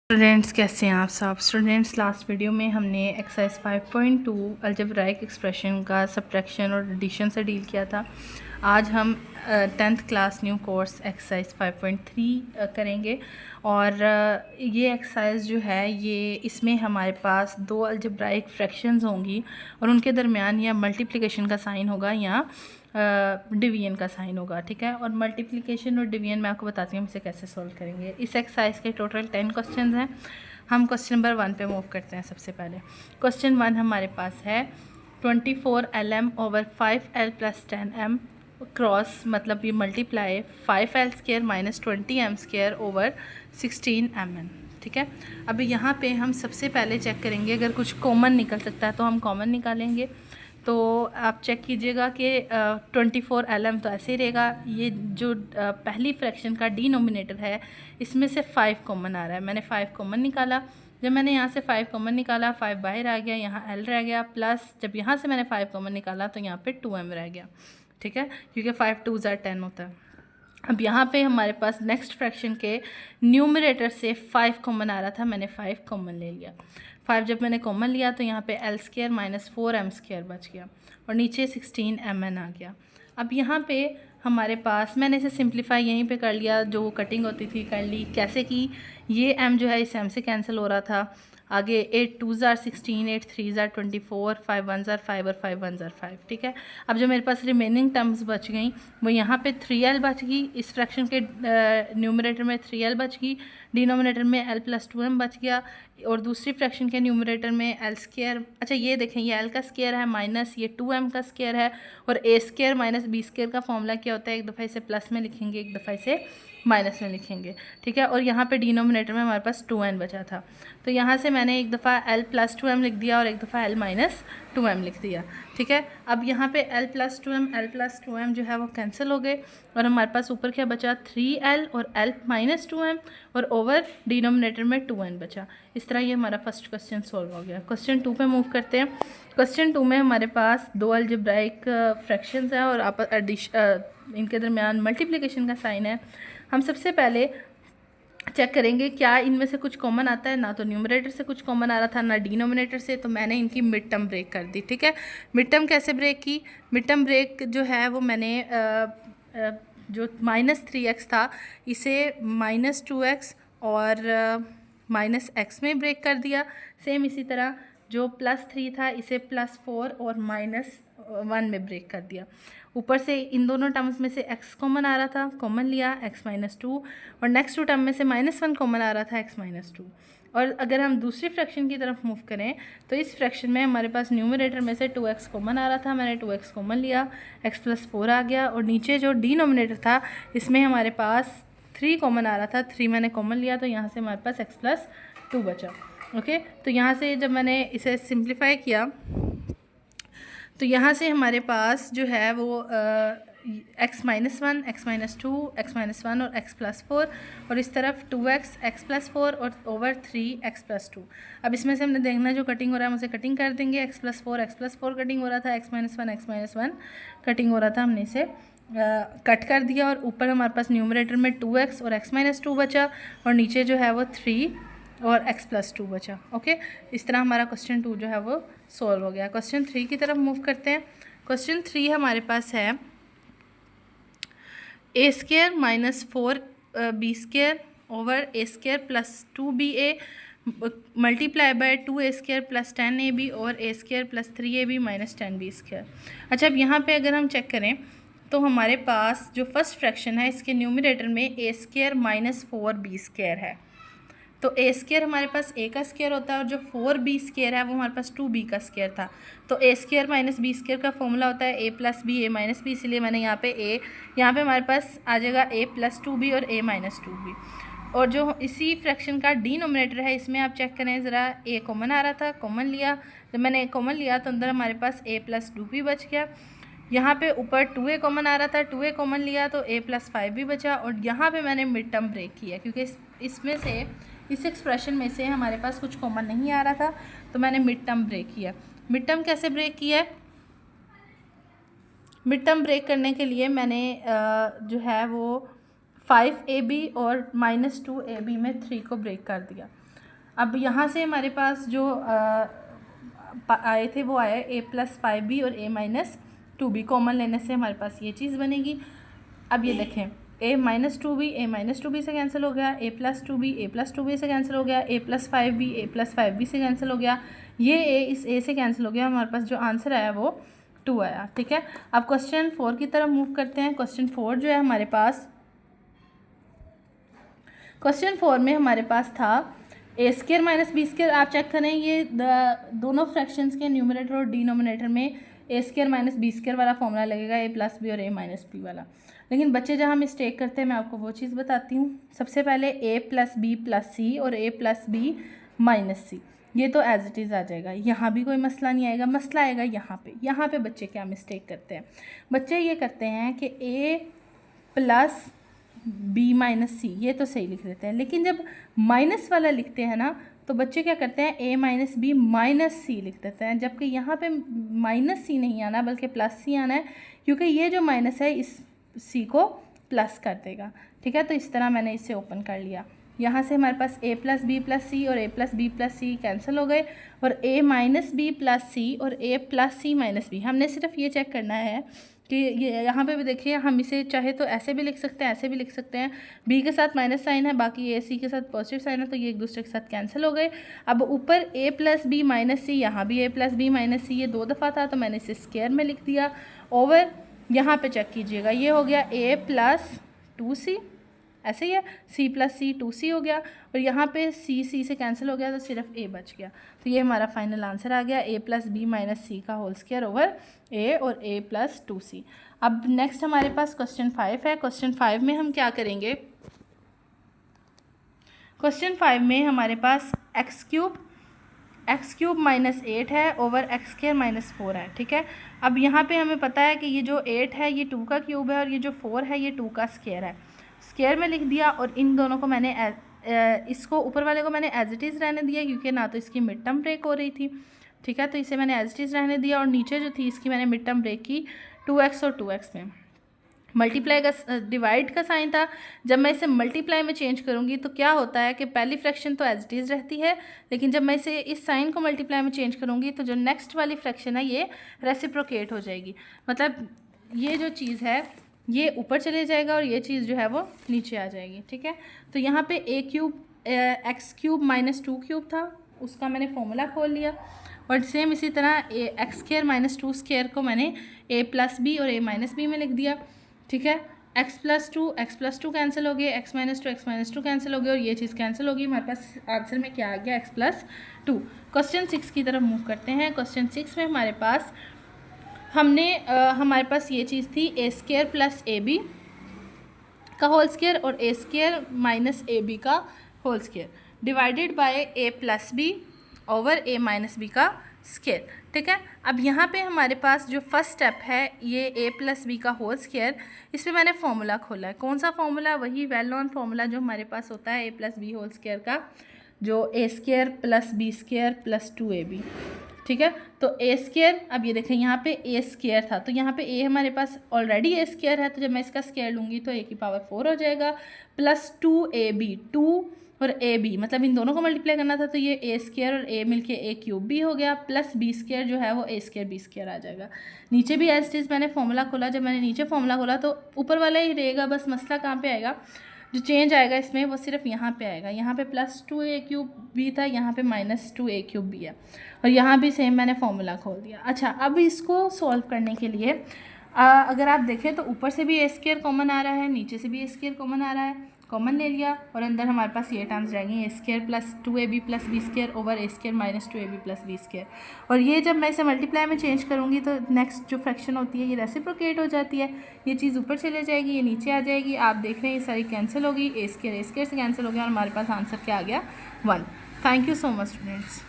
Students कैसे हैं आप सब। स्टूडेंट्स लास्ट वीडियो में हमने एक्सरसाइज 5.2 अलजेब्राइक एक्सप्रेशन का सब्ट्रैक्शन और एडिशन से डील किया था। आज हम 10th class new course exercise 5.3 करेंगे और ये एक्सरसाइज जो है ये इसमें हमारे पास दो अलजेब्राइक फ्रैक्शंस होंगी और उनके दरमियान या मल्टीप्लिकेशन का साइन होगा या डिवीजन का साइन होगा। ठीक है, और मल्टीप्लिकेशन और डिवीजन मैं आपको बताती हूँ हम इसे कैसे सॉल्व करेंगे। इस एक्सरसाइज के टोटल 10 क्वेश्चन हैं। हम क्वेश्चन नंबर 1 पे मूव करते हैं। सबसे पहले क्वेश्चन 1 हमारे पास है 24LM over 5L plus 10M cross, मतलब ये multiply 5L² minus 20M² over 16MN। ठीक है, अभी यहाँ पे हम सबसे पहले चेक करेंगे अगर कुछ कॉमन निकल सकता है तो हम कॉमन निकालेंगे। तो आप चेक कीजिएगा कि 24LM तो ऐसे ही रहेगा। ये जो पहली फ्रैक्शन का डिनोमिनेटर है इसमें से 5 कॉमन आ रहा है। मैंने 5 कॉमन निकाला। जब मैंने यहाँ से 5 कॉमन निकाला 5 बाहर आ गया, यहाँ L रह गया, प्लस जब यहाँ से मैंने 5 कॉमन निकाला तो यहाँ पे 2M रह गया। ठीक है, क्योंकि 5 2 10 होता है। अब यहाँ पे हमारे पास नेक्स्ट फ्रैक्शन के न्यूमरेटर से 5 कॉमन आ रहा था, मैंने 5 कॉमन ले लिया। 5 जब मैंने कॉमन लिया तो यहाँ पे L² माइनस 4M² बच गया और नीचे 16MN आ गया। अब यहाँ पे हमारे पास मैंने इसे सिंप्लीफाई यहीं पे कर लिया, जो कटिंग होती थी कर ली। कैसे कि ये M जो है इस M से कैंसिल हो रहा था। आगे 8 2 16, 8 3 24, 5 1 5 और 5 1 5। ठीक है, अब जो मेरे पास रिमेनिंग टर्म्स बच गई वो यहाँ पे 3L बच गई। इस फ्रैक्शन के न्यूमरेटर में 3L बच गई, डिनोमिनेटर में L प्लस 2M बच गया और दूसरी फ्रैक्शन के न्यूमरेटर में L²। अच्छा ये देखें, ये L का स्क्वायर है माइनस ये 2M का स्क्वायर है और A² माइनस B² का फॉर्मूला क्या होता है, एक दफ़ा इसे प्लस में लिखेंगे एक दफ़ा इसे माइनस में लिखेंगे। ठीक है, और यहाँ पे डिनोमिनेटर में हमारे पास 2N बचा था तो यहाँ से मैंने एक दफ़ा L प्लस 2M लिख दिया और एक दफ़ा L माइनस 2M लिख दिया। ठीक है, अब यहाँ पे L प्लस 2M जो है वो कैंसिल हो गए और हमारे पास ऊपर क्या बचा 3L और L माइनस 2M और ओवर डिनोमिनेटर में 2N बचा। इस तरह ये हमारा फर्स्ट क्वेश्चन सॉल्व हो गया। क्वेश्चन 2 पे मूव करते हैं। क्वेश्चन 2 में हमारे पास दो अलजेब्राइक फ्रैक्शंस हैं और इनके दरमियान मल्टीप्लिकेशन का साइन है। हम सबसे पहले चेक करेंगे क्या इनमें से कुछ कॉमन आता है। ना तो न्यूमरेटर से कुछ कॉमन आ रहा था ना डिनोमिनेटर से, तो मैंने इनकी मिड टर्म ब्रेक कर दी। ठीक है, मिड टर्म कैसे ब्रेक की? मिड टर्म ब्रेक जो है वो मैंने जो -3x था इसे -2x और -x में ब्रेक कर दिया। सेम इसी तरह जो +3 था इसे +4 और -1 में ब्रेक कर दिया। ऊपर से इन दोनों टर्म्स में से x कॉमन आ रहा था, कॉमन लिया x -2 और नेक्स्ट टू टर्म में से -1 कॉमन आ रहा था x -2। और अगर हम दूसरी फ्रैक्शन की तरफ मूव करें तो इस फ्रैक्शन में हमारे पास न्यूमरेटर में से 2x कॉमन आ रहा था, मैंने 2x कॉमन लिया, x + 4 आ गया और नीचे जो डिनोमिनेटर था इसमें हमारे पास 3 कॉमन आ रहा था, 3 मैंने कॉमन लिया तो यहाँ से हमारे पास x + 2 बचा। ओके, तो यहाँ से जब मैंने इसे सिंप्लीफाई किया तो यहाँ से हमारे पास जो है वो x -1, x -2, x -1 और x + 4 और इस तरफ 2x, x + 4 और ओवर 3 x + 2। अब इसमें से हमने देखना जो कटिंग हो रहा है हम उसे कटिंग कर देंगे। x + 4 कटिंग हो रहा था, x -1 कटिंग हो रहा था, हमने इसे कट कर दिया और ऊपर हमारे पास न्यूमरेटर में 2x और x -2 बचा और नीचे जो है वो 3 और x + 2 बचा। ओके, इस तरह हमारा क्वेश्चन 2 जो है वो सॉल्व हो गया। क्वेश्चन 3 की तरफ मूव करते हैं। क्वेश्चन 3 हमारे पास है A² minus 4B² over A² + 2BA multiply by 2A² + 10AB और A² + 3AB माइनस 10B²। अच्छा, अब यहाँ पे अगर हम चेक करें तो हमारे पास जो फर्स्ट फ्रैक्शन है इसके न्यूमरेटर में A² माइनस 4B² है तो A² हमारे पास A का स्क्वायर होता है और जो 4B² है वो हमारे पास 2B का स्क्वायर था। तो A² माइनस B² का फॉर्मूला होता है A + B A - B, इसलिए मैंने यहाँ पे यहाँ पे हमारे पास आ जाएगा A + 2B और A - 2B। और जो इसी फ्रैक्शन का डिनोमिनेटर है इसमें आप चेक करें ज़रा, A कॉमन आ रहा था, कॉमन लिया। जब मैंने कॉमन लिया तो अंदर हमारे पास A + 2B बच गया। यहाँ पे ऊपर 2A कॉमन आ रहा था, 2A कॉमन लिया तो A + 5 भी बचा और यहाँ पे मैंने मिड टर्म ब्रेक किया क्योंकि इसमें से इस एक्सप्रेशन में से हमारे पास कुछ कॉमन नहीं आ रहा था तो मैंने मिड टर्म ब्रेक किया। मिड टर्म कैसे ब्रेक किया? मिड टर्म ब्रेक करने के लिए मैंने जो है वो 5ab और -2ab में 3 को ब्रेक कर दिया। अब यहाँ से हमारे पास जो आए थे वो आया a+5b और a-2b, कॉमन लेने से हमारे पास ये चीज़ बनेगी। अब ये देखें a-2b से कैंसिल हो गया, a+2b से कैंसिल हो गया, a+5b से कैंसिल हो गया, ये a इस a से कैंसिल हो गया, हमारे पास जो आंसर आया वो 2 आया। ठीक है, अब क्वेश्चन 4 की तरफ मूव करते हैं। क्वेश्चन 4 जो है हमारे पास, क्वेश्चन 4 में हमारे पास था a² - b²। आप चेक करें ये दोनों फ्रैक्शंस के न्यूमरेटर और डिनोमिनेटर में a² - b² वाला फॉर्मूला लगेगा, a+b और a-b वाला। लेकिन बच्चे जहाँ मिस्टेक करते हैं मैं आपको वो चीज़ बताती हूँ। सबसे पहले a+b+c और a+b-c, ये तो एज इट इज़ आ जाएगा, यहाँ भी कोई मसला नहीं आएगा। मसला आएगा यहाँ पे बच्चे क्या मिस्टेक करते हैं, बच्चे ये करते हैं कि a+b-c ये तो सही लिख देते हैं, लेकिन जब माइनस वाला लिखते हैं ना तो बच्चे क्या करते हैं a-b-c लिख देते हैं, जबकि यहाँ पे -c नहीं आना बल्कि +c आना है, क्योंकि ये जो माइनस है इस c को प्लस कर देगा। ठीक है, तो इस तरह मैंने इसे ओपन कर लिया। यहाँ से हमारे पास a+b+c और a+b+c कैंसिल हो गए, और a-b+c और a+c-b। हमने सिर्फ ये चेक करना है कि ये यहाँ पे भी देखिए, हम इसे चाहे तो ऐसे भी लिख सकते हैं, ऐसे भी लिख सकते हैं। b के साथ माइनस साइन है, बाकी a c के साथ पॉजिटिव साइन है, तो ये एक दूसरे के साथ कैंसिल हो गए। अब ऊपर a+b-c, यहाँ भी a+b-c, ये 2 दफ़ा था तो मैंने इसे स्क्वायर में लिख दिया। ओवर यहाँ पे चेक कीजिएगा, ये हो गया a+2c, ऐसे ही है, c+c 2c हो गया, और यहाँ पे c से कैंसिल हो गया तो सिर्फ a बच गया। तो ये हमारा फाइनल आंसर आ गया, a+b-c का होल स्क्वायर ओवर a और a+2c। अब नेक्स्ट हमारे पास क्वेश्चन 5 है। क्वेश्चन 5 में हम क्या करेंगे, क्वेश्चन 5 में हमारे पास x³ -8 है ओवर x² - 4 है। ठीक है, अब यहाँ पे हमें पता है कि ये जो 8 है ये 2 का क्यूब है, और ये जो 4 है ये 2 का स्क्वायर है। स्क्वायर में लिख दिया, और इन दोनों को मैंने इसको ऊपर वाले को मैंने एज इट इज़ रहने दिया, क्योंकि ना तो इसकी मिड टर्म ब्रेक हो रही थी। ठीक है, तो इसे मैंने एज इट इज़ रहने दिया, और नीचे जो थी इसकी मैंने मिड टर्म ब्रेक की 2x और 2x में। मल्टीप्लाई का डिवाइड का साइन था, जब मैं इसे मल्टीप्लाई में चेंज करूँगी तो क्या होता है कि पहली फ्रैक्शन तो एज इट इज़ रहती है, लेकिन जब मैं इसे इस साइन को मल्टीप्लाई में चेंज करूँगी तो जो नेक्स्ट वाली फ्रैक्शन है ये रेसिप्रोकेट हो जाएगी। मतलब ये जो चीज़ है ये ऊपर चले जाएगा और ये चीज़ जो है वो नीचे आ जाएगी। ठीक है, तो यहाँ पे x³ - 2³ था, उसका मैंने फॉर्मूला खोल लिया, और सेम इसी तरह x² - 2² को मैंने a+b और a-b में लिख दिया। ठीक है, x+2 कैंसिल हो गए, x - 2 कैंसिल हो गए, और ये चीज़ कैंसिल हो गई। हमारे पास आंसर में क्या आ गया, x+2। क्वेश्चन 6 की तरफ मूव करते हैं। क्वेश्चन 6 में हमारे पास हमारे पास ये चीज़ थी a² + ab का होल स्क्वायर और a² - ab का whole square divided by a+b over a-b का स्क्वायर। ठीक है, अब यहाँ पे हमारे पास जो फर्स्ट स्टेप है ये a+b का होल स्क्वायर, इस पर मैंने फार्मूला खोला है। कौन सा फार्मूला, वही वेल नोन फार्मूला जो हमारे पास होता है a+b होल स्क्वायर का, जो a² + b² + 2ab। ठीक है, तो a², अब ये देखें यहाँ पे a² था, तो यहाँ पे a हमारे पास ऑलरेडी a² है, तो जब मैं इसका स्क्वायर लूँगी तो a⁴ हो जाएगा, प्लस 2ab, 2 और ab, मतलब इन दोनों को मल्टीप्लाई करना था, तो ये a² और a मिलके a³ भी हो गया, प्लस b² जो है वो a² b² आ जाएगा। नीचे भी एज इट इज़ मैंने फॉर्मूला खोला, जब मैंने नीचे फॉर्मूला खोला तो ऊपर वाला ही रहेगा, बस मसला कहाँ पे आएगा, जो चेंज आएगा इसमें वो सिर्फ यहाँ पे आएगा। यहाँ पे +2a³ भी था, यहाँ पे -2a³ भी है, और यहाँ भी सेम मैंने फॉर्मूला खोल दिया। अच्छा, अब इसको सॉल्व करने के लिए अगर आप देखें तो ऊपर से भी a² कॉमन आ रहा है, नीचे से भी a² कॉमन आ रहा है, कॉमन ले लिया, और अंदर हमारे पास ये टर्म्स रहेंगी a² + 2ab + b² over a² - 2ab + b²। और ये जब मैं इसे मल्टीप्लाई में चेंज करूँगी तो नेक्स्ट जो फ्रैक्शन होती है ये रेसिप्रोकेट हो जाती है, ये चीज़ ऊपर चले जाएगी, ये नीचे आ जाएगी। आप देख रहे हैं ये सारी कैंसिल होगी, a² से कैंसिल हो गया, और हमारे पास आंसर क्या आ गया, 1। Thank you so much students.